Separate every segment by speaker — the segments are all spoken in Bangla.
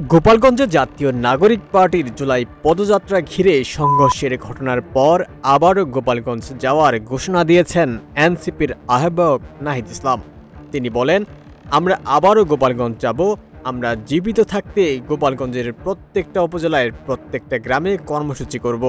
Speaker 1: গোপালগঞ্জে জাতীয় নাগরিক পার্টির জুলাই পদযাত্রা ঘিরে সংঘর্ষের ঘটনার পর আবারও গোপালগঞ্জ যাওয়ার ঘোষণা দিয়েছেন এনসিপির আহ্বায়ক নাহিদ ইসলাম। তিনি বলেন, আমরা আবারও গোপালগঞ্জ যাব। আমরা জীবিত থাকতে গোপালগঞ্জের প্রত্যেকটা উপজেলায় প্রত্যেকটা গ্রামে কর্মসূচি করব।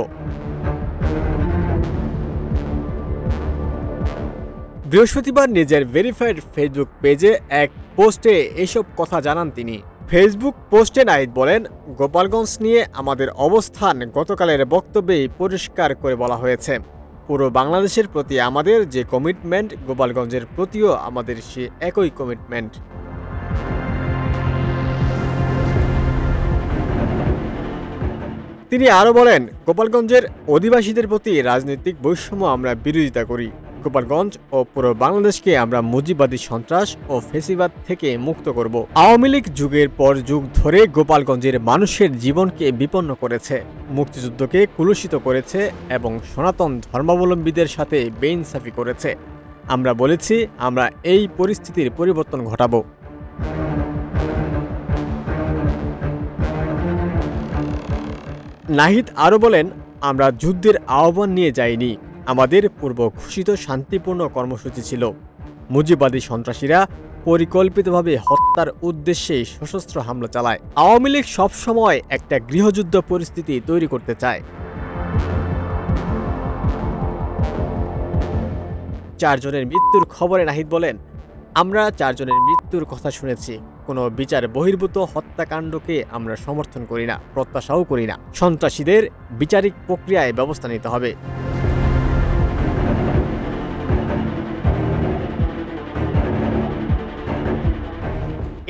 Speaker 1: বৃহস্পতিবার নিজের ভেরিফাইড ফেসবুক পেজে এক পোস্টে এসব কথা জানান তিনি। ফেসবুক পোস্টে নাহিদ বলেন, গোপালগঞ্জ নিয়ে আমাদের অবস্থান গতকালের বক্তব্যেই পরিষ্কার করে বলা হয়েছে। পুরো বাংলাদেশের প্রতি আমাদের যে কমিটমেন্ট, গোপালগঞ্জের প্রতিও আমাদের সে একই কমিটমেন্ট। তিনি আরও বলেন, গোপালগঞ্জের অধিবাসীদের প্রতি রাজনৈতিক বৈষম্য আমরা বিরোধিতা করি। গোপালগঞ্জ ও পুরো বাংলাদেশকে আমরা মুজিববাদী সন্ত্রাস ও ফেসিবাদ থেকে মুক্ত করব। আওয়ামী লীগ যুগের পর যুগ ধরে গোপালগঞ্জের মানুষের জীবনকে বিপন্ন করেছে, মুক্তিযুদ্ধকে কুলুষিত করেছে এবং সনাতন ধর্মাবলম্বীদের সাথে বেইনসাফি করেছে। আমরা বলেছি, আমরা এই পরিস্থিতির পরিবর্তন ঘটাবো। নাহিদ আরও বলেন, আমরা যুদ্ধের আহ্বান নিয়ে যাইনি। আমাদের পূর্ব ঘোষিত শান্তিপূর্ণ কর্মসূচি ছিল। মুজিববাদী সন্ত্রাসীরা পরিকল্পিতভাবে হত্যার উদ্দেশ্যে সশস্ত্র হামলা চালায়। আওয়ামী লীগ সবসময় একটা গৃহযুদ্ধ পরিস্থিতি তৈরি করতে চায়। 4 জনের মৃত্যুর খবরে নাহিদ বলেন, আমরা 4 জনের মৃত্যুর কথা শুনেছি। কোনো বিচার বহির্ভূত হত্যাকাণ্ডকে আমরা সমর্থন করি না, প্রত্যাশাও করি না। সন্ত্রাসীদের বিচারিক প্রক্রিয়ায় ব্যবস্থা নিতে হবে।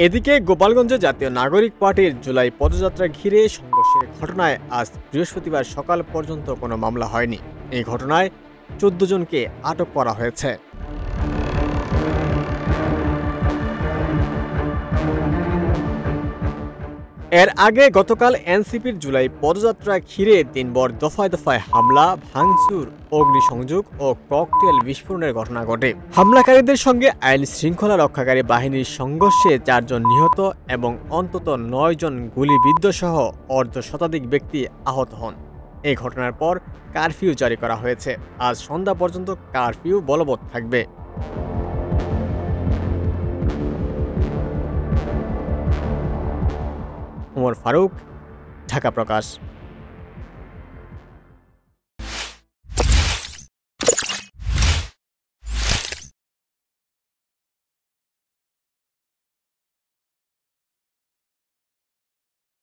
Speaker 1: এদিকে গোপালগঞ্জে জাতীয় নাগরিক পার্টির জুলাই পদযাত্রা ঘিরে সংঘর্ষের ঘটনায় আজ বৃহস্পতিবার সকাল পর্যন্ত কোনো মামলা হয়নি। এই ঘটনায় 14 জনকে আটক করা হয়েছে। এর আগে গতকাল এনসিপির জুলাই পদযাত্রা ঘিরে দিনভর দফায় দফায় হামলা, ভাঙচুর, অগ্নিসংযোগ ও ককটেল বিস্ফোরণের ঘটনা ঘটে। হামলাকারীদের সঙ্গে আইন শৃঙ্খলা রক্ষাকারী বাহিনীর সংঘর্ষে 4 জন নিহত এবং অন্তত 9 জন গুলিবিদ্ধ সহ অর্ধশতাধিক ব্যক্তি আহত হন। এই ঘটনার পর কারফিউ জারি করা হয়েছে। আজ সন্ধ্যা পর্যন্ত কারফিউ বলবৎ থাকবে। ওমর ফারুক, ঢাকা প্রকাশ।